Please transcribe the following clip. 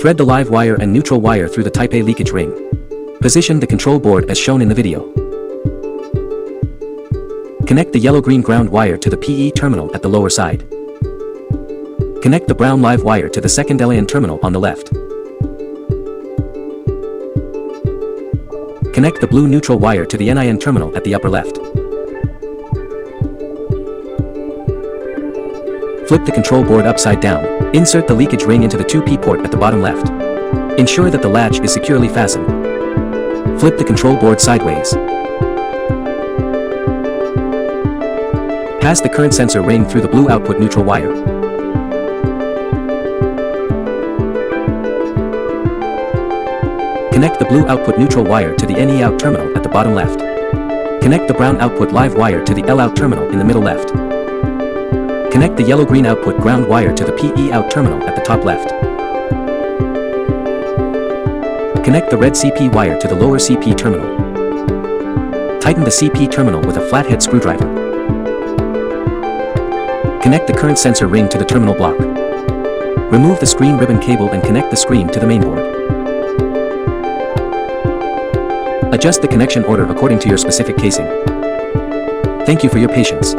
Thread the live wire and neutral wire through the Type A leakage ring. Position the control board as shown in the video. Connect the yellow-green ground wire to the PE terminal at the lower side. Connect the brown live wire to the second LAN terminal on the left. Connect the blue neutral wire to the NIN terminal at the upper left. Flip the control board upside down. Insert the leakage ring into the 2P port at the bottom left. Ensure that the latch is securely fastened. Flip the control board sideways. Pass the current sensor ring through the blue output neutral wire. Connect the blue output neutral wire to the NE out terminal at the bottom left. Connect the brown output live wire to the L out terminal in the middle left. Connect the yellow-green output ground wire to the PE out terminal at the top left. Connect the red CP wire to the lower CP terminal. Tighten the CP terminal with a flathead screwdriver. Connect the current sensor ring to the terminal block. Remove the screen ribbon cable and connect the screen to the mainboard. Adjust the connection order according to your specific casing. Thank you for your patience.